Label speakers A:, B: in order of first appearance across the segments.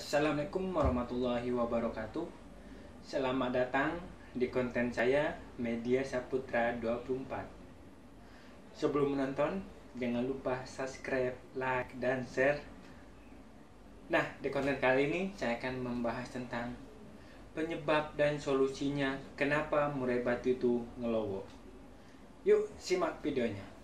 A: Assalamualaikum warahmatullahi wabarakatuh. Selamat datang di konten saya Media Saputra 24. Sebelum menonton, jangan lupa subscribe, like, dan share. Nah, di konten kali ini saya akan membahas tentang penyebab dan solusinya kenapa murai batu itu ngelowo. Yuk, simak videonya.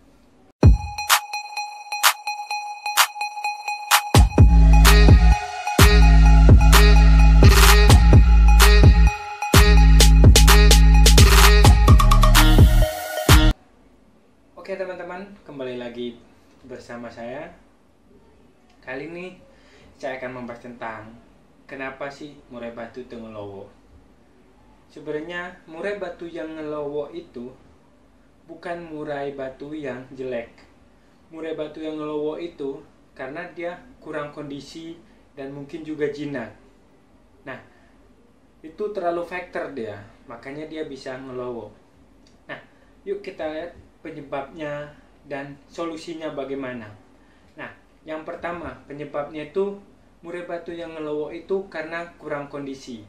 A: Oke teman-teman, kembali lagi bersama saya. Kali ini saya akan membahas tentang kenapa sih murai batu itu ngelowo. Sebenarnya murai batu yang ngelowo itu bukan murai batu yang jelek. Murai batu yang ngelowo itu karena dia kurang kondisi dan mungkin juga jinak. Nah, itu terlalu faktor dia, makanya dia bisa ngelowo. Nah, yuk kita lihat penyebabnya dan solusinya bagaimana. Nah, yang pertama penyebabnya itu murai batu yang ngelowo itu karena kurang kondisi.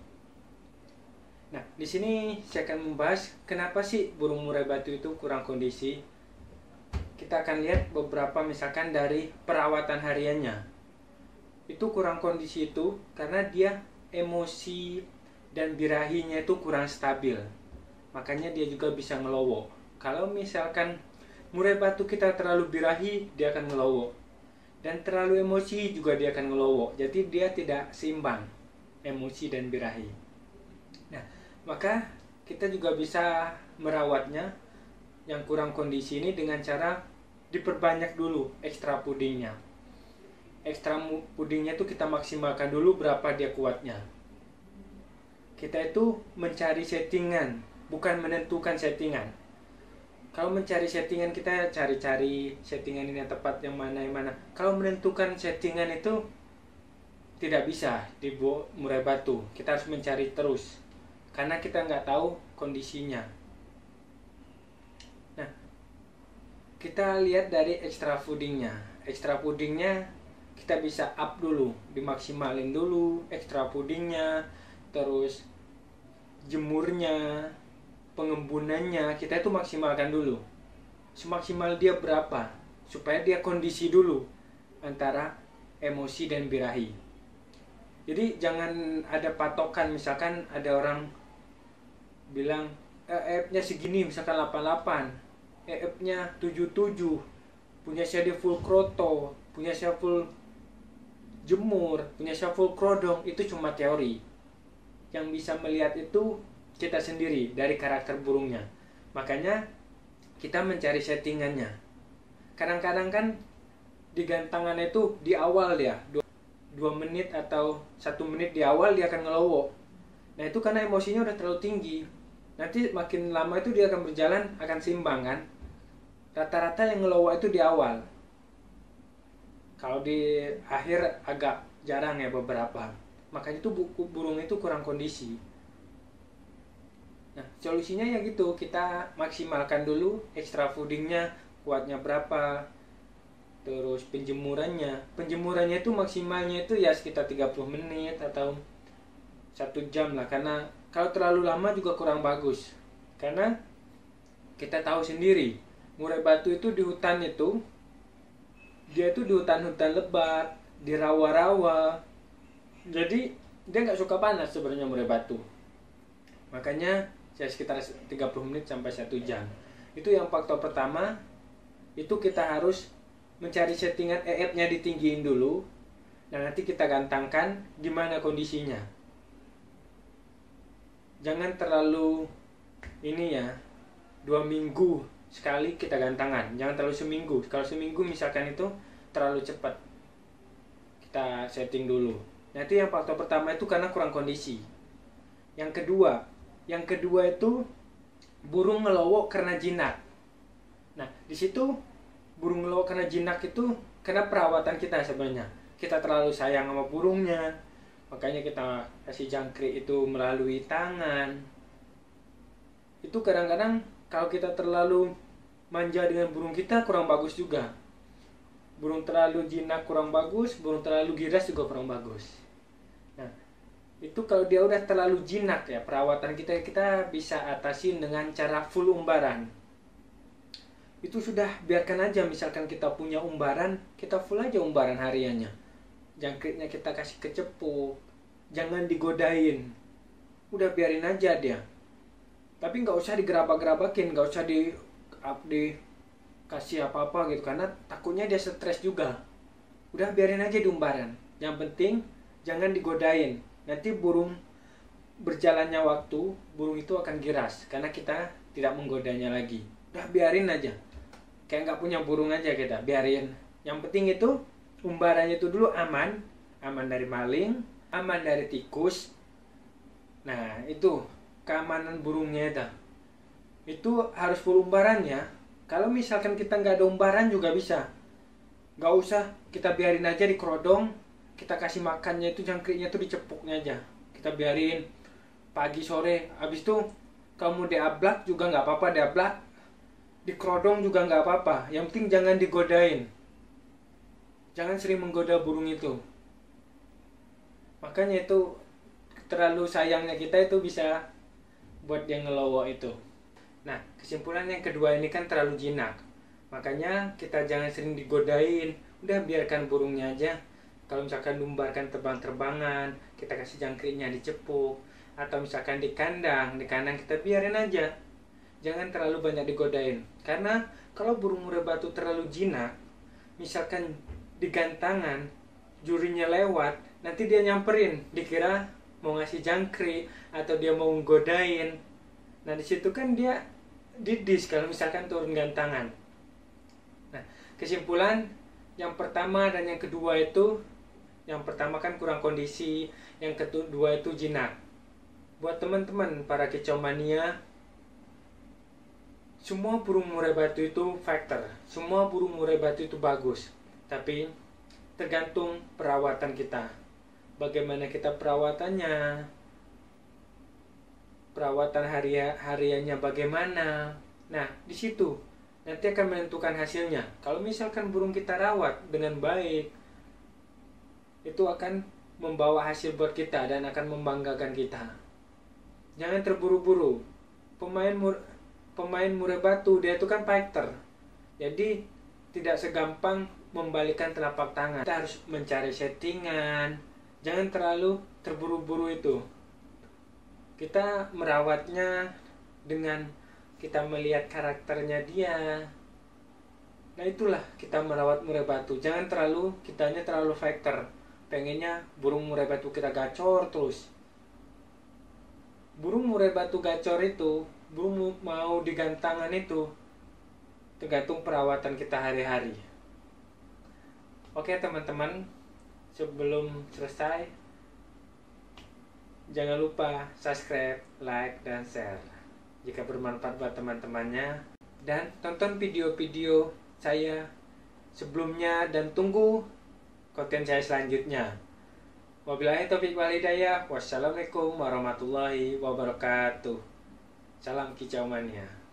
A: Nah, di sini saya akan membahas kenapa sih burung murai batu itu kurang kondisi. Kita akan lihat beberapa misalkan dari perawatan hariannya. Itu kurang kondisi itu karena dia emosi dan birahinya itu kurang stabil. Makanya dia juga bisa ngelowo. Kalau misalkan murai batu kita terlalu birahi, dia akan ngelowo. Dan terlalu emosi juga dia akan ngelowo. Jadi dia tidak seimbang emosi dan birahi. Nah, maka kita juga bisa merawatnya yang kurang kondisi ini dengan cara diperbanyak dulu ekstra pudingnya. Ekstra pudingnya itu kita maksimalkan dulu berapa dia kuatnya. Kita itu mencari settingan, bukan menentukan settingan. Kalau mencari settingan, kita cari-cari settingan ini yang tepat, yang mana. Kalau menentukan settingan itu tidak bisa di murai batu. Kita harus mencari terus, karena kita nggak tahu kondisinya. Nah, kita lihat dari extra foodingnya. Extra foodingnya kita bisa up dulu, dimaksimalin dulu extra foodingnya, terus jemurnya, pengembunannya kita itu maksimalkan dulu. Semaksimal dia berapa, supaya dia kondisi dulu antara emosi dan birahi. Jadi jangan ada patokan. Misalkan ada orang bilang EF-nya segini, misalkan 88, EF-nya 77, punya saya dia full kroto, punya saya full jemur, punya saya full krodong. Itu cuma teori. Yang bisa melihat itu kita sendiri dari karakter burungnya. Makanya kita mencari settingannya. Kadang-kadang kan di gantangan itu di awal dia 2 menit atau 1 menit di awal dia akan ngelowo. Nah, itu karena emosinya udah terlalu tinggi. Nanti makin lama itu dia akan berjalan, akan seimbang kan. Rata-rata yang ngelowo itu di awal. Kalau di akhir agak jarang ya beberapa. Makanya itu burung itu kurang kondisi. Nah, solusinya ya gitu, kita maksimalkan dulu extra foodingnya, kuatnya berapa, terus penjemurannya itu maksimalnya itu ya sekitar 30 menit atau 1 jam lah, karena kalau terlalu lama juga kurang bagus. Karena kita tahu sendiri, murai batu itu di hutan itu, dia itu di hutan-hutan lebat, di rawa-rawa, jadi dia nggak suka panas sebenarnya murai batu. Makanya saya sekitar 30 menit sampai 1 jam. Itu yang faktor pertama. Itu kita harus mencari settingan EF-nya ditinggiin dulu. Nah, nanti kita gantangkan gimana kondisinya. Jangan terlalu ini ya, 2 minggu sekali kita gantangan. Jangan terlalu seminggu. Kalau seminggu misalkan itu terlalu cepat. Kita setting dulu. Nah, itu yang faktor pertama itu karena kurang kondisi. Yang kedua itu burung ngelowo karena jinak. Nah, di situ burung ngelowo karena jinak itu karena perawatan kita sebenarnya. Kita terlalu sayang sama burungnya. Makanya kita kasih jangkrik itu melalui tangan. Itu kadang-kadang kalau kita terlalu manja dengan burung kita kurang bagus juga. Burung terlalu jinak kurang bagus, burung terlalu giras juga kurang bagus. Nah, itu kalau dia udah terlalu jinak ya, perawatan kita bisa atasin dengan cara full umbaran. Itu sudah, biarkan aja, misalkan kita punya umbaran, kita full aja umbaran hariannya. Jangkritnya kita kasih kecepuk, jangan digodain, udah biarin aja dia. Tapi nggak usah digerabak-gerabakin, nggak usah kasih apa-apa gitu, karena takutnya dia stres juga. Udah biarin aja di umbaran. Yang penting jangan digodain, nanti berjalannya waktu, burung itu akan giras karena kita tidak menggodanya lagi. Udah biarin aja, kayak nggak punya burung aja, kita biarin. Yang penting itu umbarannya itu dulu aman dari maling, aman dari tikus. Nah, itu keamanan burungnya itu harus full umbarannya. Kalau misalkan kita nggak ada umbaran juga bisa, nggak usah, kita biarin aja di kerodong, kita kasih makannya itu jangkriknya tuh dicepuknya aja, kita biarin pagi sore. Habis itu kamu diablak juga nggak apa-apa, diablak di kerodong juga nggak apa-apa, yang penting jangan digodain, jangan sering menggoda burung itu. Makanya itu terlalu sayangnya kita itu bisa buat dia ngelowo itu. Nah, kesimpulan yang kedua ini kan terlalu jinak, makanya kita jangan sering digodain, udah biarkan burungnya aja. Kalau misalkan lumbarkan terbang-terbangan, kita kasih jangkriknya dicepuk, atau misalkan di kandang kita biarin aja, jangan terlalu banyak digodain. Karena kalau burung murai batu terlalu jinak, misalkan di gantangan jurinya lewat, nanti dia nyamperin, dikira mau ngasih jangkrik atau dia mau nggodain. Nah, di situ kan dia didis kalau misalkan turun gantangan. Nah, kesimpulan yang pertama dan yang kedua itu, yang pertama kan kurang kondisi, yang kedua itu jinak. Buat teman-teman para kicau mania, semua burung murai batu itu fighter, semua burung murai batu itu bagus, tapi tergantung perawatan kita. Bagaimana kita perawatannya, perawatan hariannya bagaimana. Nah, di situ nanti akan menentukan hasilnya. Kalau misalkan burung kita rawat dengan baik, itu akan membawa hasil buat kita dan akan membanggakan kita. Jangan terburu-buru. Pemain murai batu dia itu kan fighter, jadi tidak segampang membalikan telapak tangan. Kita harus mencari settingan, jangan terlalu terburu-buru itu. Kita merawatnya dengan kita melihat karakternya dia. Nah, itulah kita merawat murai batu. Jangan kitanya terlalu fighter, pengennya burung murai batu kita gacor terus. Burung murai batu gacor itu, burung mau digantangan itu, tergantung perawatan kita hari-hari. Oke teman-teman, sebelum selesai, jangan lupa subscribe, like, dan share jika bermanfaat buat teman-temannya. Dan tonton video-video saya sebelumnya dan tunggu konten saya selanjutnya. Wabillahi taufiq wal hidayah. Wassalamualaikum warahmatullahi wabarakatuh. Salam kicau mania.